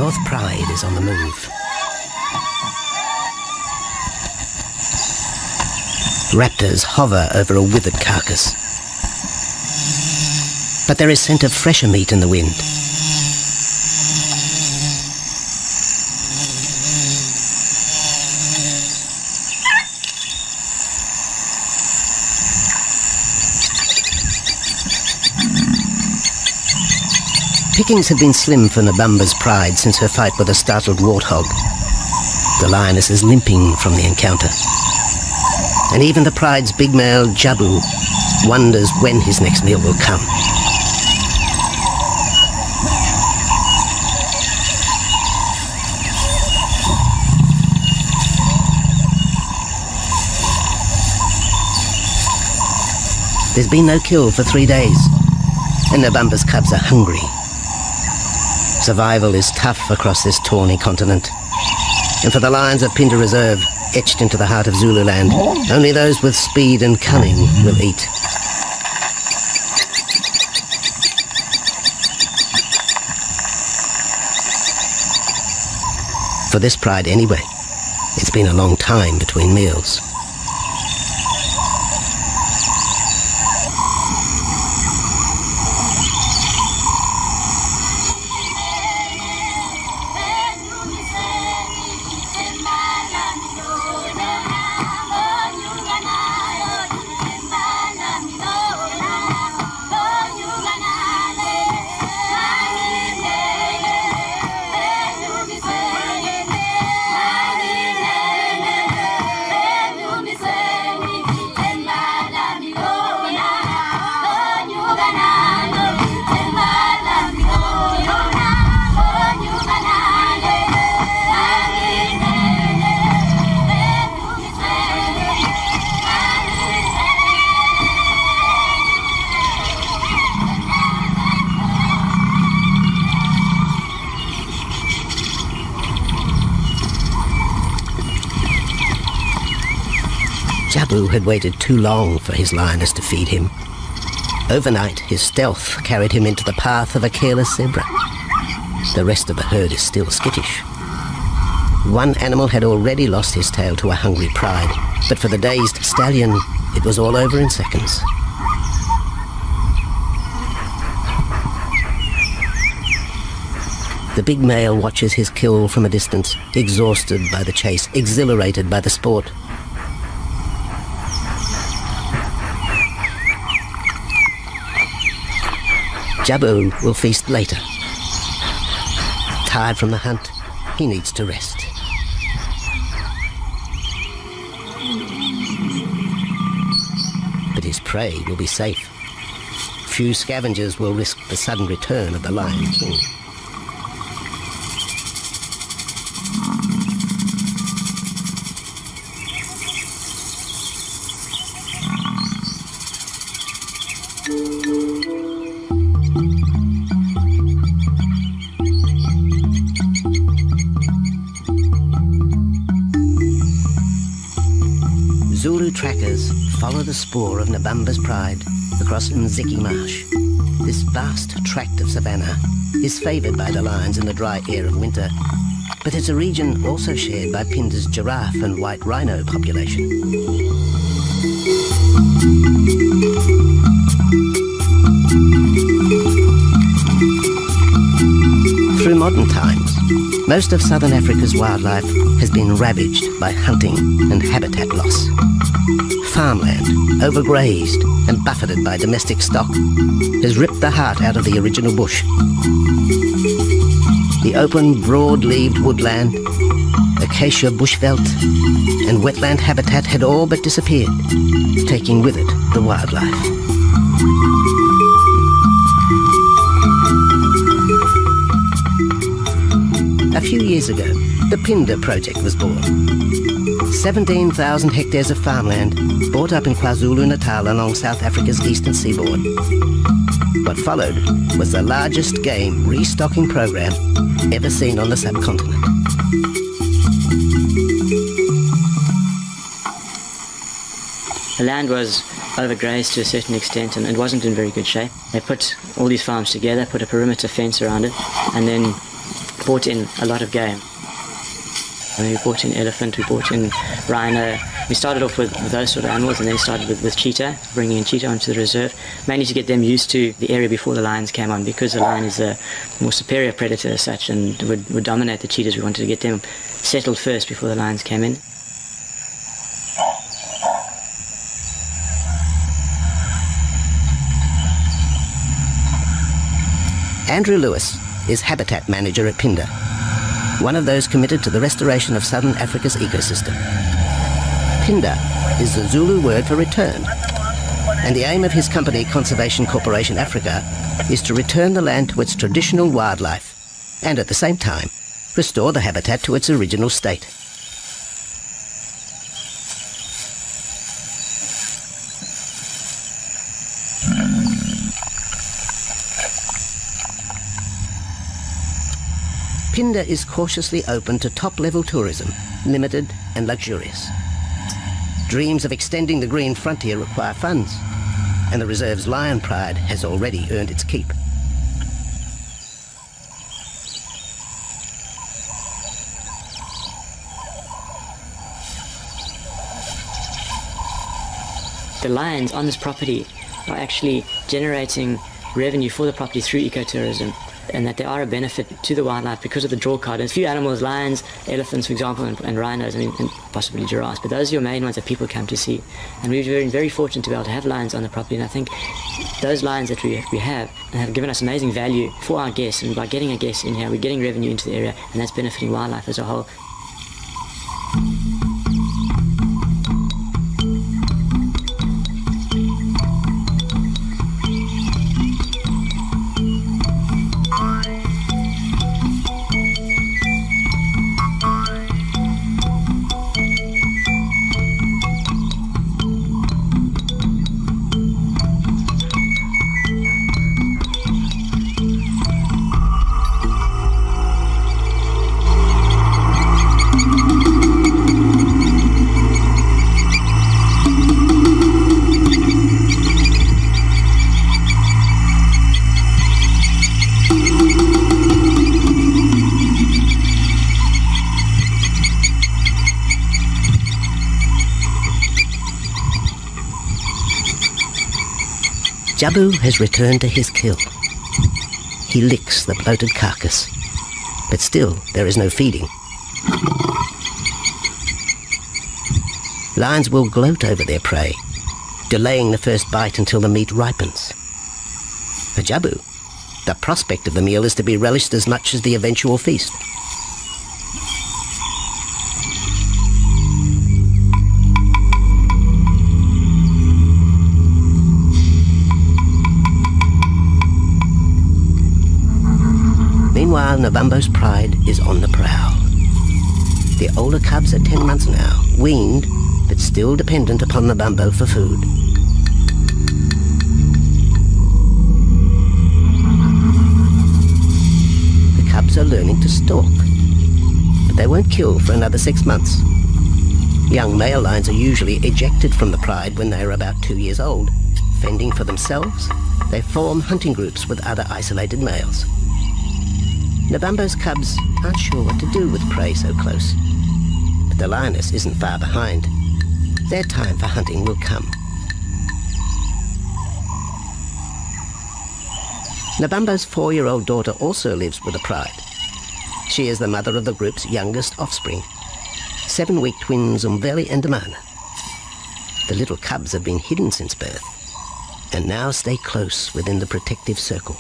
North Pride is on the move. Raptors hover over a withered carcass. But there is scent of fresher meat in the wind. Pickings have been slim for Nabamba's pride since her fight with a startled warthog. The lioness is limping from the encounter. And even the pride's big male, Jabu, wonders when his next meal will come. There's been no kill for 3 days, and Nabamba's cubs are hungry. Survival is tough across this tawny continent, and for the lions of Pinda Reserve, etched into the heart of Zululand, only those with speed and cunning will eat. For this pride anyway, it's been a long time between meals. Jabu had waited too long for his lioness to feed him. Overnight, his stealth carried him into the path of a careless zebra. The rest of the herd is still skittish. One animal had already lost his tail to a hungry pride, but for the dazed stallion, it was all over in seconds. The big male watches his kill from a distance, exhausted by the chase, exhilarated by the sport. Jabu will feast later. Tired from the hunt, he needs to rest. But his prey will be safe. Few scavengers will risk the sudden return of the Lion King. Zulu trackers follow the spoor of Nabamba's pride across Mziki Marsh. This vast tract of savannah is favoured by the lions in the dry air of winter, but it's a region also shared by Pinda's giraffe and white rhino population. Through modern times, most of southern Africa's wildlife has been ravaged by hunting and habitat loss. Farmland, overgrazed and buffeted by domestic stock, has ripped the heart out of the original bush. The open, broad-leaved woodland, acacia bushveld, and wetland habitat had all but disappeared, taking with it the wildlife. A few years ago, the Pinda project was born. 17,000 hectares of farmland bought up in KwaZulu-Natal along South Africa's eastern seaboard. What followed was the largest game restocking program ever seen on the subcontinent. The land was overgrazed to a certain extent and it wasn't in very good shape. They put all these farms together, put a perimeter fence around it, and then brought in a lot of game. We brought in elephant, we brought in rhino. We started off with those sort of animals and then started with cheetah, bringing in cheetah onto the reserve, mainly to get them used to the area before the lions came on, because the lion is a more superior predator as such and would dominate the cheetahs. We wanted to get them settled first before the lions came in. Andrew Lewis is habitat manager at Phinda, one of those committed to the restoration of southern Africa's ecosystem. Phinda is the Zulu word for return, and the aim of his company, Conservation Corporation Africa, is to return the land to its traditional wildlife and at the same time restore the habitat to its original state. Phinda is cautiously open to top-level tourism, limited and luxurious. Dreams of extending the green frontier require funds, and the reserve's lion pride has already earned its keep. The lions on this property are actually generating revenue for the property through ecotourism, and that they are a benefit to the wildlife because of the draw card. There's a few animals, lions, elephants, for example, and rhinos, and possibly giraffes, but those are your main ones that people come to see. And we've been very fortunate to be able to have lions on the property, and I think those lions that we have given us amazing value for our guests, and by getting a guest in here, we're getting revenue into the area, and that's benefiting wildlife as a whole. Jabu has returned to his kill. He licks the bloated carcass, but still there is no feeding. Lions will gloat over their prey, delaying the first bite until the meat ripens. For Jabu, the prospect of the meal is to be relished as much as the eventual feast. Meanwhile, Nabambo's pride is on the prowl. The older cubs are 10 months now, weaned, but still dependent upon Nabambo for food. The cubs are learning to stalk, but they won't kill for another 6 months. Young male lions are usually ejected from the pride when they are about 2 years old. Fending for themselves, they form hunting groups with other isolated males. Nabambo's cubs aren't sure what to do with prey so close, but the lioness isn't far behind. Their time for hunting will come. Nabambo's 4-year-old daughter also lives with the pride. She is the mother of the group's youngest offspring, 7-week twins Umveli and Damana. The little cubs have been hidden since birth, and now stay close within the protective circle.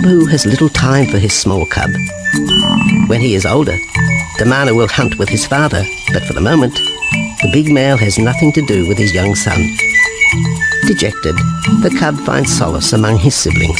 Bamboo has little time for his small cub. When he is older, Damana will hunt with his father, but for the moment, the big male has nothing to do with his young son. Dejected, the cub finds solace among his siblings.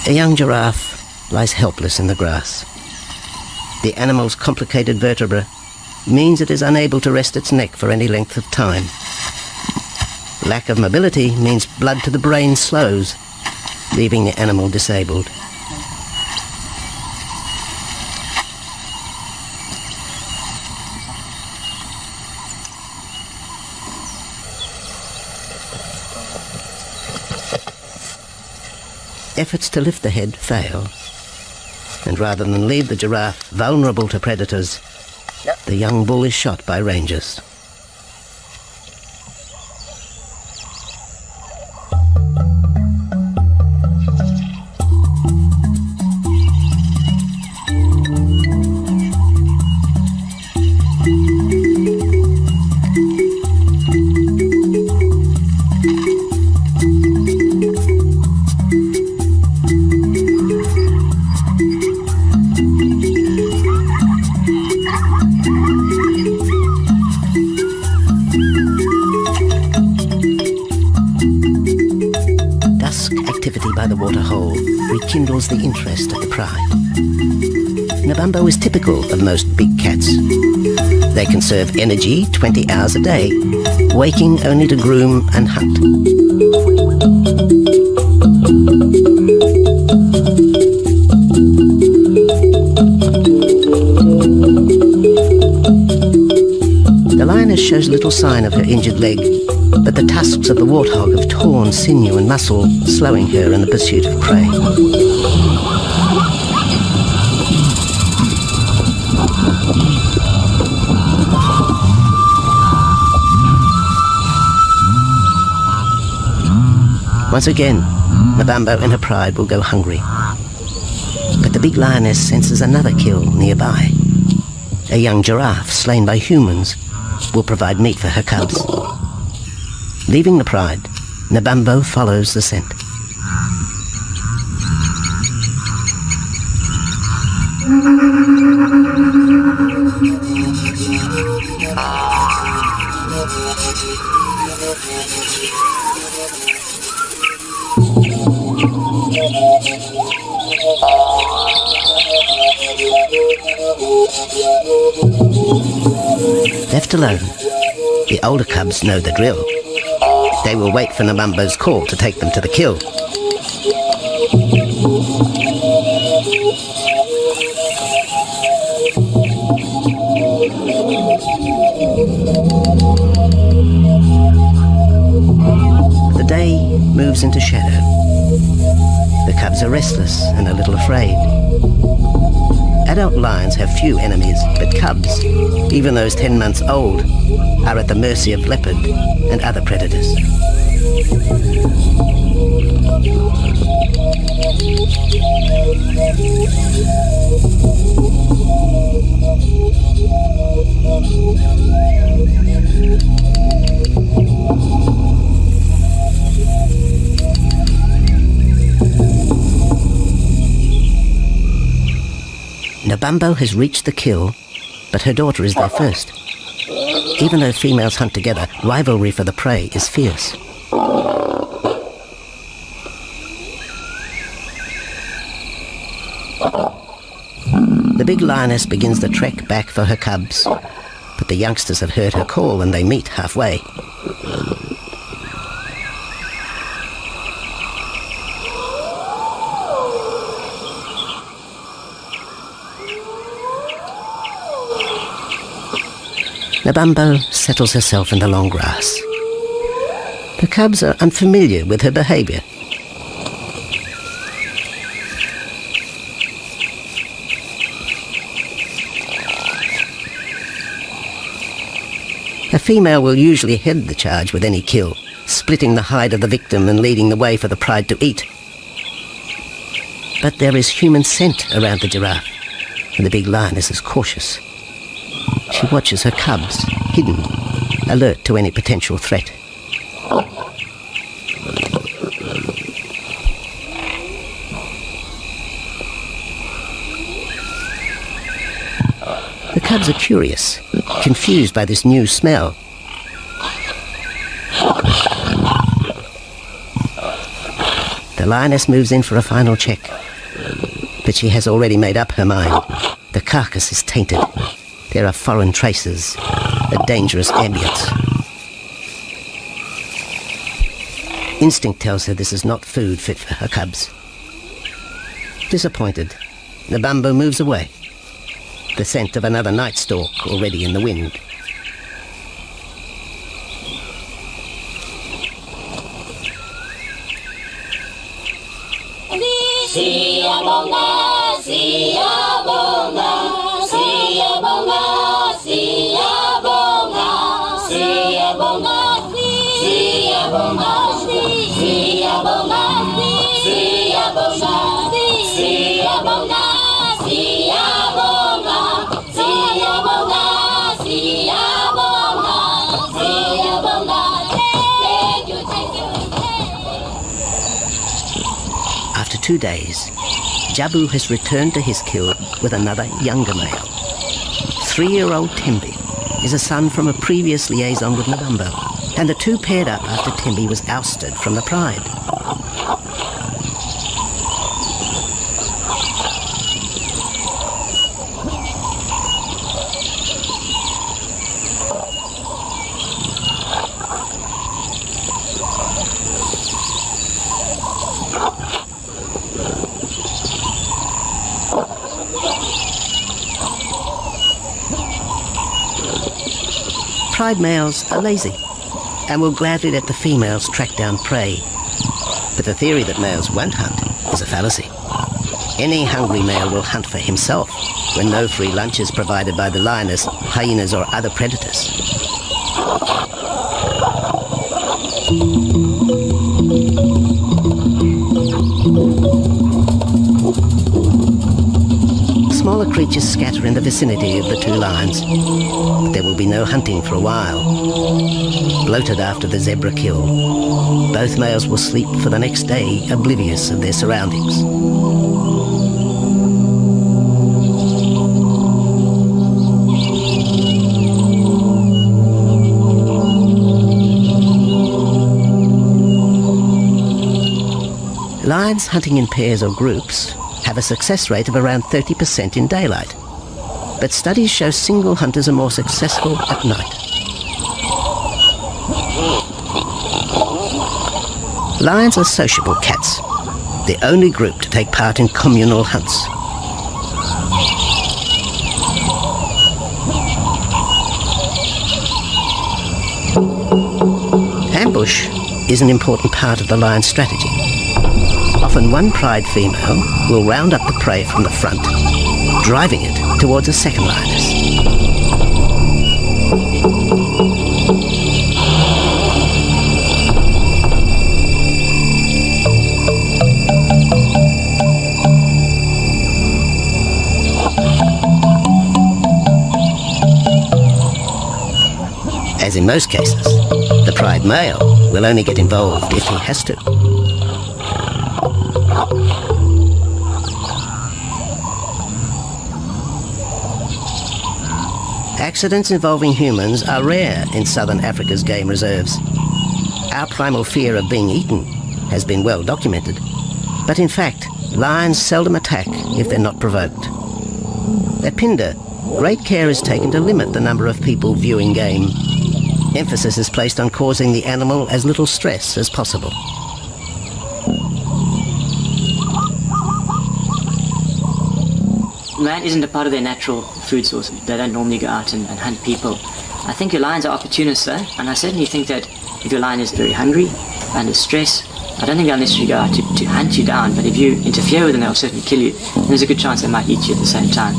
A young giraffe lies helpless in the grass. The animal's complicated vertebra means it is unable to rest its neck for any length of time. Lack of mobility means blood to the brain slows, leaving the animal disabled. Efforts to lift the head fail, and rather than leave the giraffe vulnerable to predators, the young bull is shot by rangers. By the waterhole rekindles the interest of the pride. Nabambo is typical of most big cats. They conserve energy 20 hours a day, waking only to groom and hunt. The lioness shows little sign of her injured leg, but the tusks of the warthog have torn sinew and muscle, slowing her in the pursuit of prey. Once again, Nabambo in her pride will go hungry. But the big lioness senses another kill nearby. A young giraffe slain by humans will provide meat for her cubs. Leaving the pride, Nabambo follows the scent. Left alone, the older cubs know the drill. They will wait for Nabambo's call to take them to the kill. The day moves into shadow. The cubs are restless and a little afraid. Adult lions have few enemies, but cubs, even those 10 months old, are at the mercy of leopard and other predators. Nabambo has reached the kill, but her daughter is there first. Even though females hunt together, rivalry for the prey is fierce. The big lioness begins the trek back for her cubs, but the youngsters have heard her call and they meet halfway. Nabambo settles herself in the long grass. The cubs are unfamiliar with her behaviour. A female will usually head the charge with any kill, splitting the hide of the victim and leading the way for the pride to eat. But there is human scent around the giraffe, and the big lioness is cautious. She watches her cubs, hidden, alert to any potential threat. The cubs are curious, confused by this new smell. The lioness moves in for a final check, but she has already made up her mind. The carcass is tainted. There are foreign traces, a dangerous ambience. Instinct tells her this is not food fit for her cubs. Disappointed, Nabambo moves away, the scent of another night stalk already in the wind. After 2 days, Jabu has returned to his kill with another younger male. 3-year-old Tembi is a son from a previous liaison with Nabambo, and the two paired up after Tembi was ousted from the pride. Pride males are lazy and will gladly let the females track down prey. But the theory that males won't hunt is a fallacy. Any hungry male will hunt for himself when no free lunch is provided by the lioness, hyenas or other predators. Smaller creatures scatter in the vicinity of the two lions. There will be no hunting for a while. Bloated after the zebra kill, both males will sleep for the next day, oblivious of their surroundings. Lions hunting in pairs or groups have a success rate of around 30% in daylight, but studies show single hunters are more successful at night. Lions are sociable cats, the only group to take part in communal hunts. Ambush is an important part of the lion's strategy. Often one pride female will round up the prey from the front, driving it towards a second lioness. As in most cases, the pride male will only get involved if he has to. Accidents involving humans are rare in southern Africa's game reserves. Our primal fear of being eaten has been well documented, but in fact, lions seldom attack if they're not provoked. At Phinda, great care is taken to limit the number of people viewing game. Emphasis is placed on causing the animal as little stress as possible. Man isn't a part of their natural food source. They don't normally go out and hunt people. I think your lions are opportunists though, and I certainly think that if your lion is very hungry, under stress, I don't think they'll necessarily go out to hunt you down, but if you interfere with them, they'll certainly kill you. And there's a good chance they might eat you at the same time.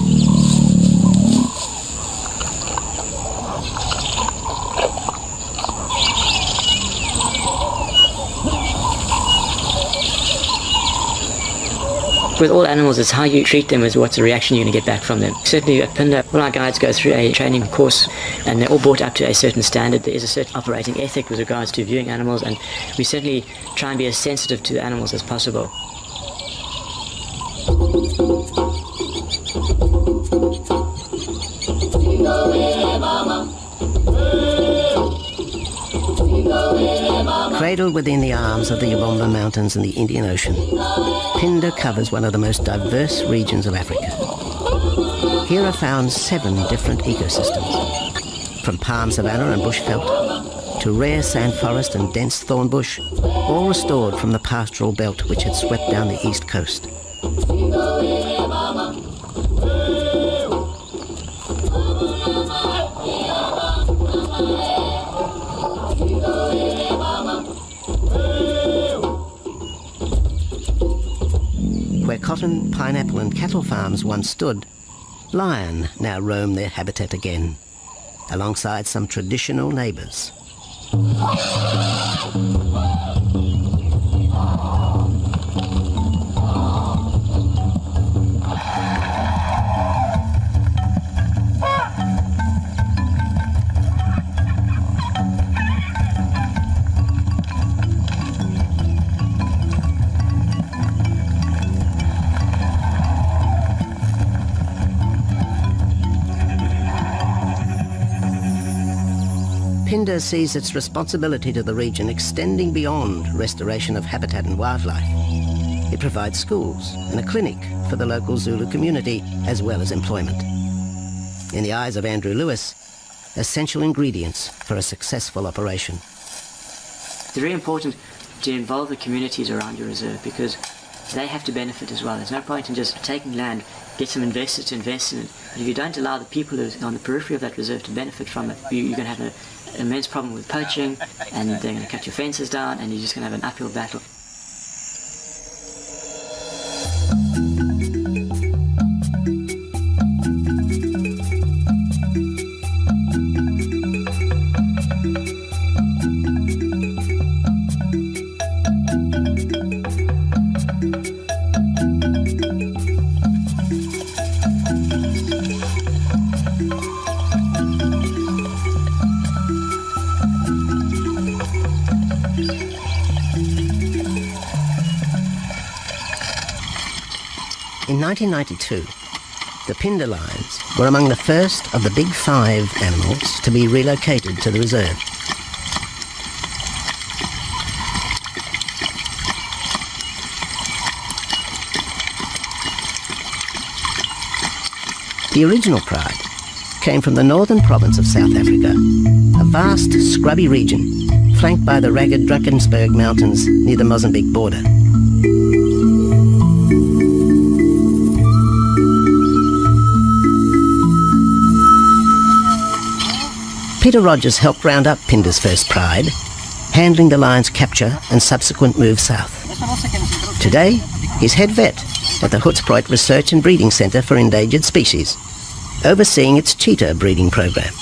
With all animals, it's how you treat them is what's the reaction you're going to get back from them. Certainly at Pinda, all our guides go through a training course and they're all brought up to a certain standard. There is a certain operating ethic with regards to viewing animals, and we certainly try and be as sensitive to the animals as possible. Cradled within the arms of the Ubomba Mountains and the Indian Ocean, Pinda covers one of the most diverse regions of Africa. Here are found 7 different ecosystems, from palm savanna and bushveld to rare sand forest and dense thorn bush, all restored from the pastoral belt which had swept down the east coast. Where cotton, pineapple and cattle farms once stood, lion now roam their habitat again, alongside some traditional neighbours. Pinda sees its responsibility to the region extending beyond restoration of habitat and wildlife. It provides schools and a clinic for the local Zulu community, as well as employment. In the eyes of Andrew Lewis, essential ingredients for a successful operation. It's very important to involve the communities around your reserve because they have to benefit as well. There's no point in just taking land, get some investors to invest in it. But if you don't allow the people who are on the periphery of that reserve to benefit from it, you're going to have an immense problem with poaching, and they're going to cut your fences down, and you're just going to have an uphill battle. In 1992, the Pinda lions were among the first of the big 5 animals to be relocated to the reserve. The original pride came from the northern province of South Africa, a vast scrubby region flanked by the ragged Drakensberg Mountains near the Mozambique border. Peter Rogers helped round up Pinda's first pride, handling the lion's capture and subsequent move south. Today, he's head vet at the Hoedspruit Research and Breeding Centre for Endangered Species, overseeing its cheetah breeding program.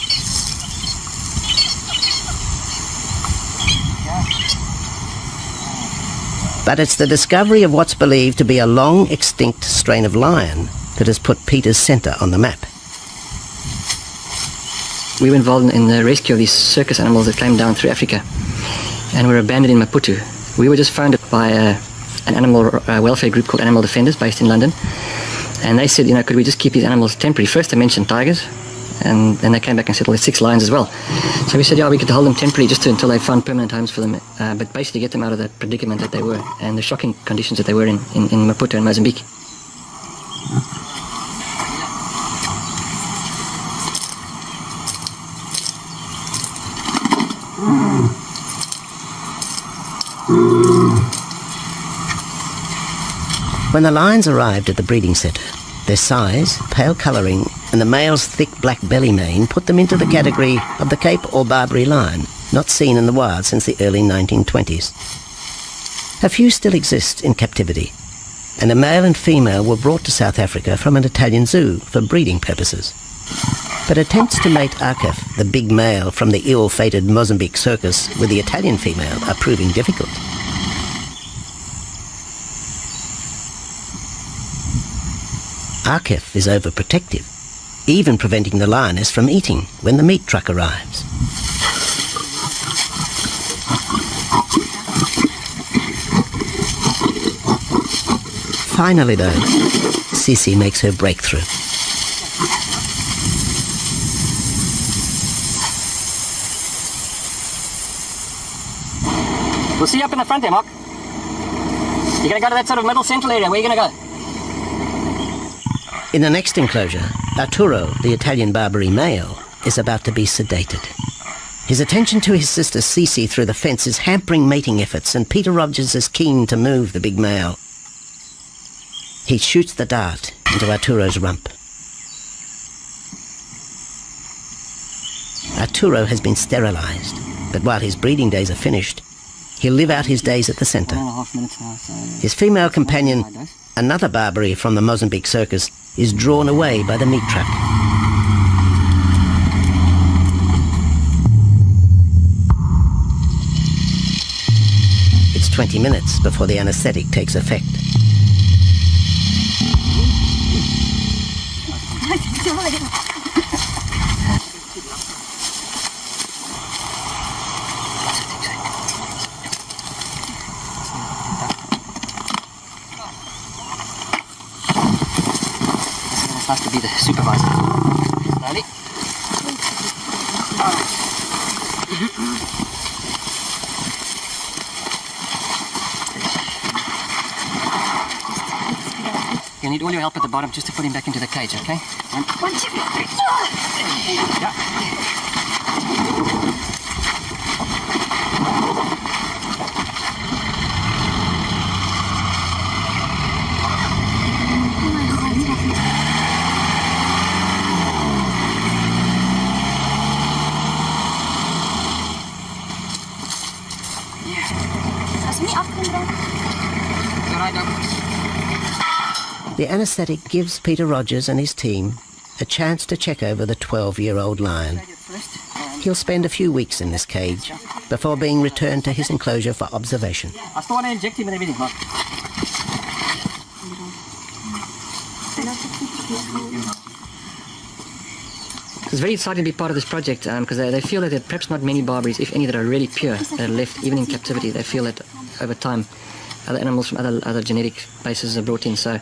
But it's the discovery of what's believed to be a long-extinct strain of lion that has put Peter's centre on the map. We were involved in the rescue of these circus animals that came down through Africa and were abandoned in Maputo. We were just founded by an animal welfare group called Animal Defenders based in London, and they said, could we just keep these animals temporary? First they mentioned tigers, and then they came back and said, well, there's 6 lions as well. So we said, yeah, we could hold them temporarily just until they found permanent homes for them, but basically get them out of the predicament that they were and the shocking conditions that they were in Maputo and Mozambique. When the lions arrived at the breeding centre, their size, pale colouring and the male's thick black belly mane put them into the category of the Cape or Barbary lion, not seen in the wild since the early 1920s. A few still exist in captivity, and a male and female were brought to South Africa from an Italian zoo for breeding purposes. But attempts to mate Akef, the big male from the ill-fated Mozambique circus, with the Italian female are proving difficult. Akef is overprotective, even preventing the lioness from eating when the meat truck arrives. Finally though, Sisi makes her breakthrough. We'll see you up in the front there, Mark. You're going to go to that sort of middle central area. Where are you going to go? In the next enclosure, Arturo, the Italian Barbary male, is about to be sedated. His attention to his sister Sisi through the fence is hampering mating efforts, and Peter Rogers is keen to move the big male. He shoots the dart into Arturo's rump. Arturo has been sterilized, but while his breeding days are finished, he'll live out his days at the centre. 1.5 minutes now, so... His female companion, another Barbary from the Mozambique circus, is drawn away by the meat truck. It's 20 minutes before the anaesthetic takes effect. Nice to be the supervisor. Slowly. You need all your help at the bottom just to put him back into the cage, okay? One, two, three. Yeah. The anaesthetic gives Peter Rogers and his team a chance to check over the 12-year-old lion. He'll spend a few weeks in this cage before being returned to his enclosure for observation. I still want to inject him and everything, Mark. It's very exciting to be part of this project because they feel that there are perhaps not many Barbaries, if any, that are really pure, that are left even in captivity. They feel that over time other animals from other genetic bases are brought in. So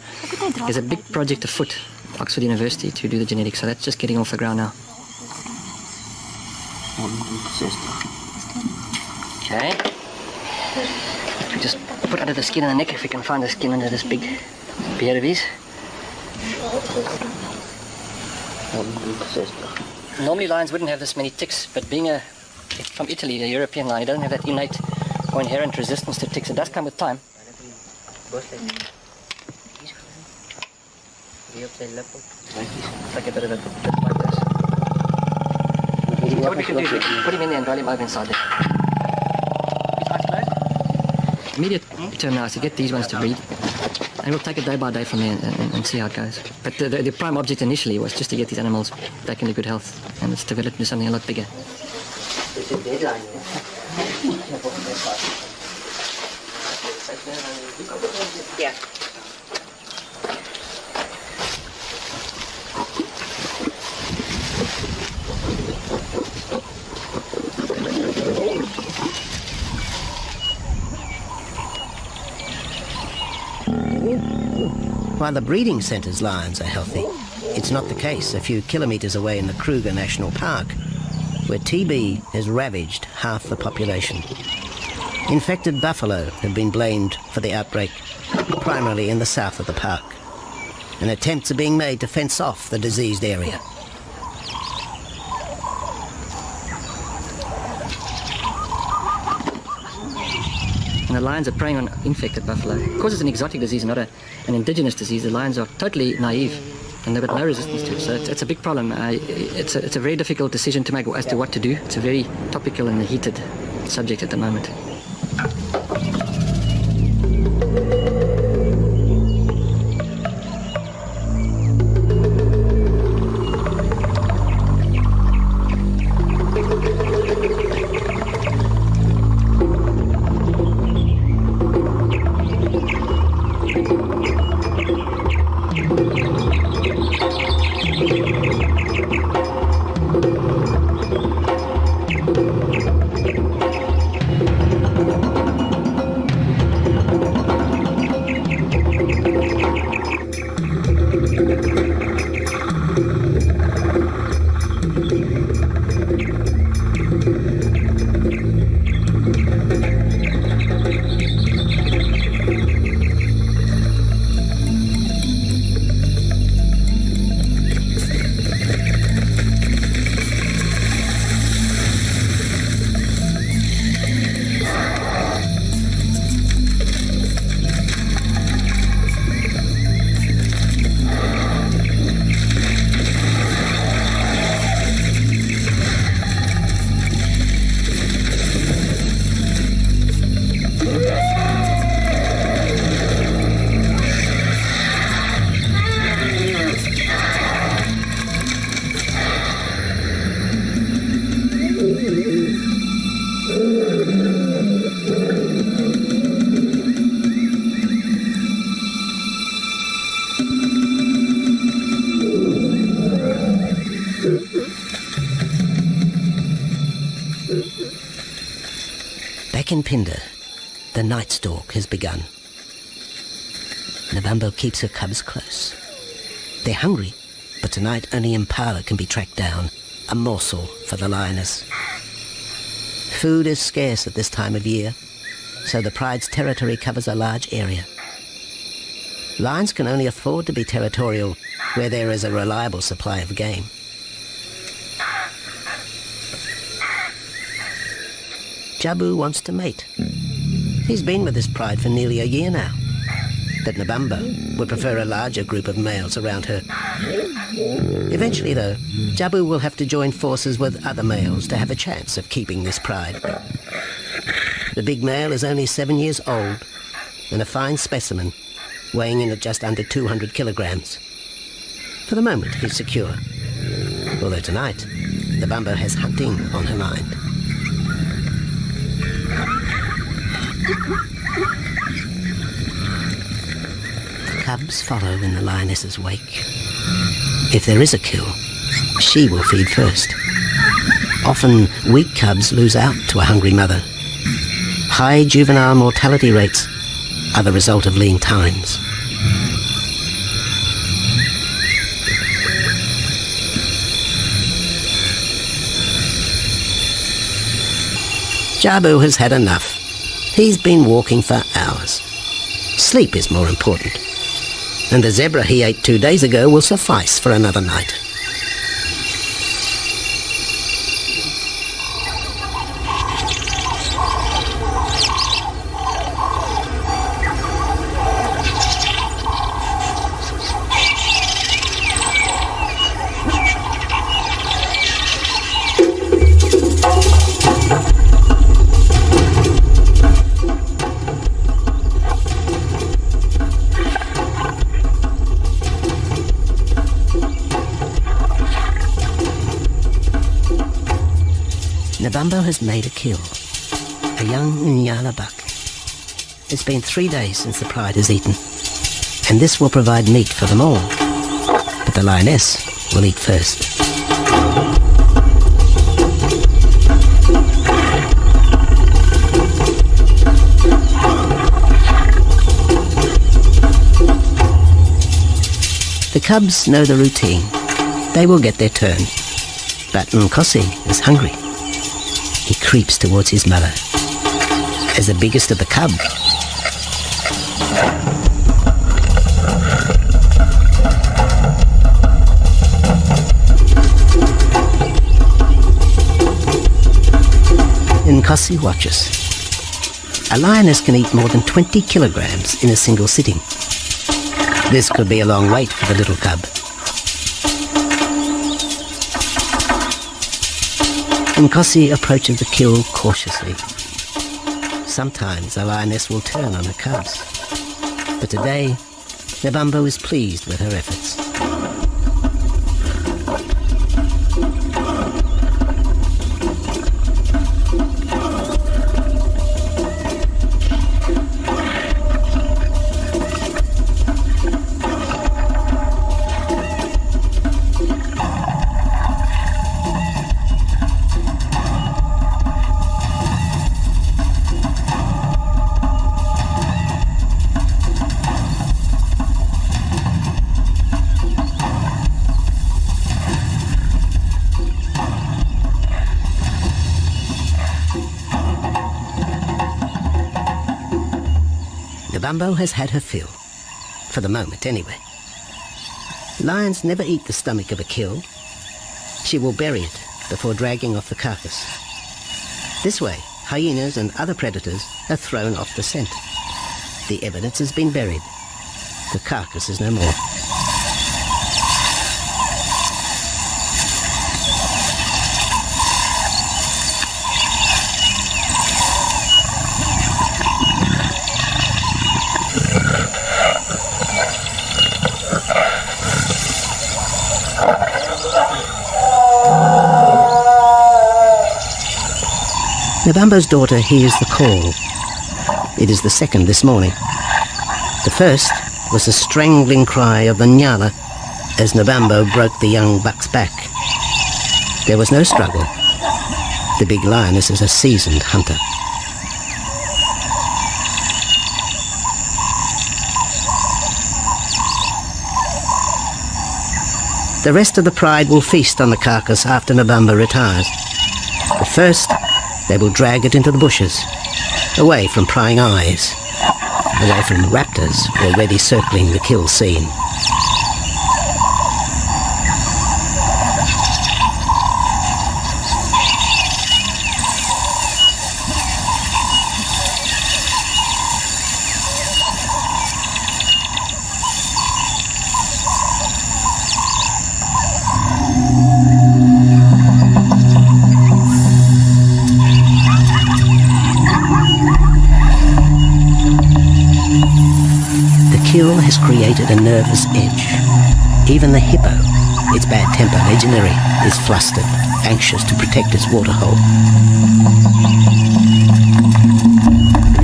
there's a big project afoot at Oxford University to do the genetics. So that's just getting off the ground now. Okay. We just put under the skin and the neck if we can find the skin under this big beard of his. Normally lions wouldn't have this many ticks, but being from Italy, the European lion, he doesn't have that innate or inherent resistance to ticks. It does come with time. It's like a bit of a bit like this. So what we can do is we can put him in there and roll him over inside there. His eyes closed. Immediate term now is to get these ones to breed. And we'll take it day by day from there and see how it goes. But the prime object initially was just to get these animals back into good health, and it's developed into something a lot bigger. Yeah. While the breeding centre's lions are healthy, it's not the case a few kilometres away in the Kruger National Park, where TB has ravaged half the population. Infected buffalo have been blamed for the outbreak, primarily in the south of the park, and attempts are being made to fence off the diseased area. And the lions are preying on infected buffalo. Because it's an exotic disease, not an indigenous disease, the lions are totally naive and they've got no resistance to it. So it's a big problem. It's a very difficult decision to make as to what to do. It's a very topical and heated subject at the moment. Back in Phinda, the night stalk has begun. Nabambo keeps her cubs close. They're hungry, but tonight only impala can be tracked down, a morsel for the lioness. Food is scarce at this time of year, so the pride's territory covers a large area. Lions can only afford to be territorial where there is a reliable supply of game. Jabu wants to mate. He's been with his pride for nearly a year now. But Nabambo would prefer a larger group of males around her. Eventually, though, Jabu will have to join forces with other males to have a chance of keeping this pride. The big male is only 7 years old and a fine specimen, weighing in at just under 200 kilograms. For the moment, he's secure. Although tonight, Nabambo has hunting on her mind. The cubs follow in the lioness's wake. If there is a kill, she will feed first. Often, weak cubs lose out to a hungry mother. High juvenile mortality rates are the result of lean times. Jabu has had enough. He's been walking for hours. Sleep is more important. And the zebra he ate 2 days ago will suffice for another night. Nabambo has made a kill, a young Nyala buck. It's been 3 days since the pride has eaten, and this will provide meat for them all. But the lioness will eat first. The cubs know the routine. They will get their turn. But Nkosi is hungry. He creeps towards his mother. As the biggest of the cub, Nkosi watches. A lioness can eat more than 20 kilograms in a single sitting. This could be a long wait for the little cub. Nkosi approaches the kill cautiously. Sometimes a lioness will turn on her cubs, but today Nebambo is pleased with her efforts. Nebambo has had her fill, for the moment anyway. Lions never eat the stomach of a kill. She will bury it before dragging off the carcass. This way, hyenas and other predators are thrown off the scent. The evidence has been buried. The carcass is no more. Nebambo's daughter hears the call. It is the second this morning. The first was the strangling cry of the Nyala as Nebambo broke the young buck's back. There was no struggle. The big lioness is a seasoned hunter. The rest of the pride will feast on the carcass after Nebambo retires. But first, they will drag it into the bushes, away from prying eyes, away from raptors already circling the kill scene. Kill has created a nervous edge. Even the hippo, its bad temper legionary, is flustered, anxious to protect its waterhole.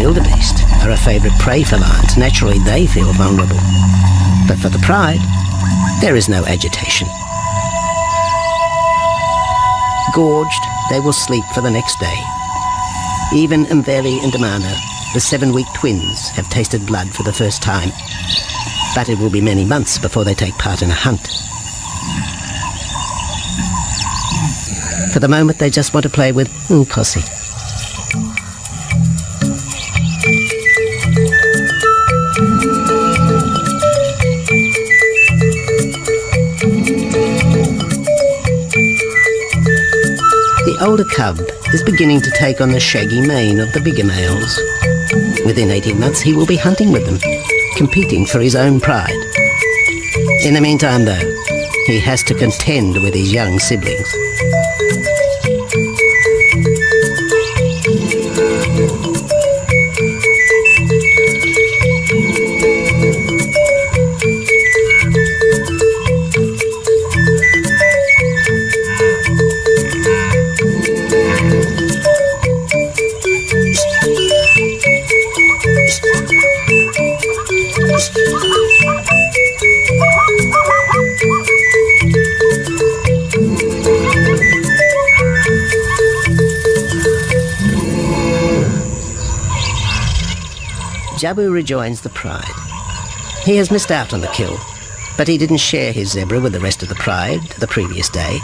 Wildebeest are a favourite prey for lions. Naturally, they feel vulnerable. But for the pride, there is no agitation. Gorged, they will sleep for the next day. Even Mveli and Damano, the 7-week twins, have tasted blood for the first time. But it will be many months before they take part in a hunt. For the moment, they just want to play with Nkosi. The older cub is beginning to take on the shaggy mane of the bigger males. Within 18 months, he will be hunting with them, competing for his own pride. In the meantime, though, he has to contend with his young siblings. Jabu rejoins the pride. He has missed out on the kill, but he didn't share his zebra with the rest of the pride the previous day.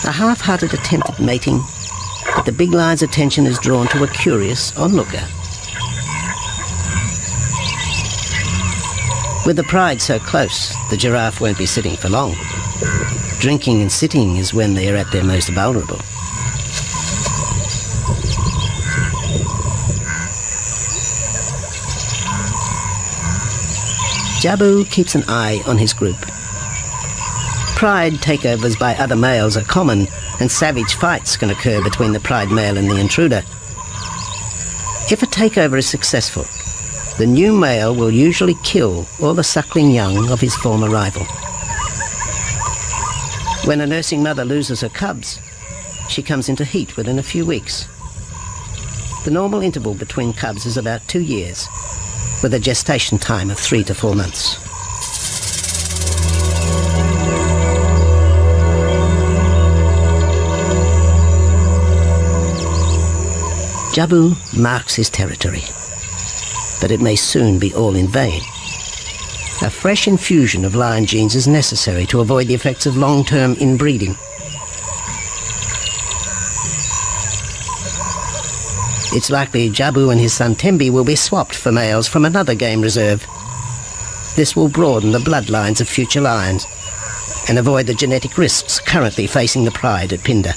A half-hearted attempt at mating, but the big lion's attention is drawn to a curious onlooker. With the pride so close, the giraffe won't be sitting for long. Drinking and sitting is when they are at their most vulnerable. Jabu keeps an eye on his group. Pride takeovers by other males are common, and savage fights can occur between the pride male and the intruder. If a takeover is successful, the new male will usually kill all the suckling young of his former rival. When a nursing mother loses her cubs, she comes into heat within a few weeks. The normal interval between cubs is about 2 years, with a gestation time of 3 to 4 months. Jabu marks his territory, but it may soon be all in vain. A fresh infusion of lion genes is necessary to avoid the effects of long-term inbreeding. It's likely Jabu and his son Tembi will be swapped for males from another game reserve. This will broaden the bloodlines of future lions and avoid the genetic risks currently facing the pride at Phinda.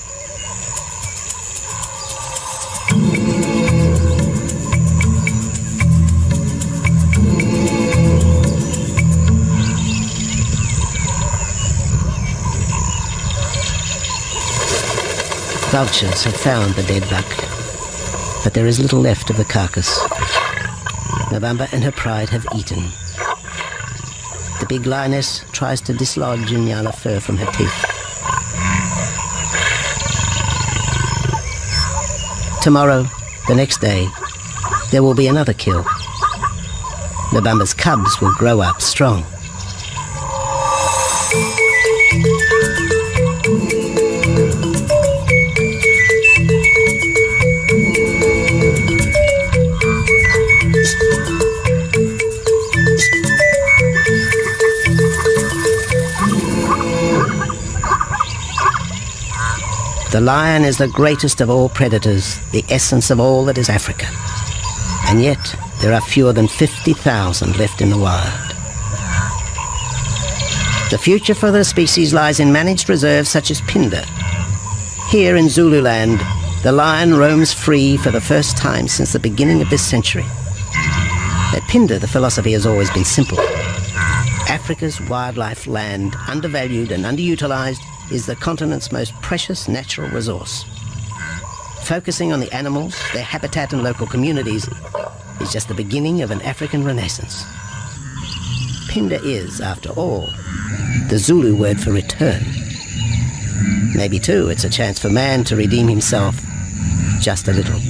Vultures have found the dead buck, but there is little left of the carcass. November and her pride have eaten. The big lioness tries to dislodge Nyala fur from her teeth. Tomorrow, the next day, there will be another kill. November's cubs will grow up strong. The lion is the greatest of all predators, the essence of all that is Africa. And yet, there are fewer than 50,000 left in the wild. The future for the species lies in managed reserves such as Phinda. Here in Zululand, the lion roams free for the first time since the beginning of this century. At Phinda, the philosophy has always been simple. Africa's wildlife land, undervalued and underutilized, is the continent's most precious natural resource. Focusing on the animals, their habitat and local communities is just the beginning of an African renaissance. Phinda is, after all, the Zulu word for return. Maybe too it's a chance for man to redeem himself just a little.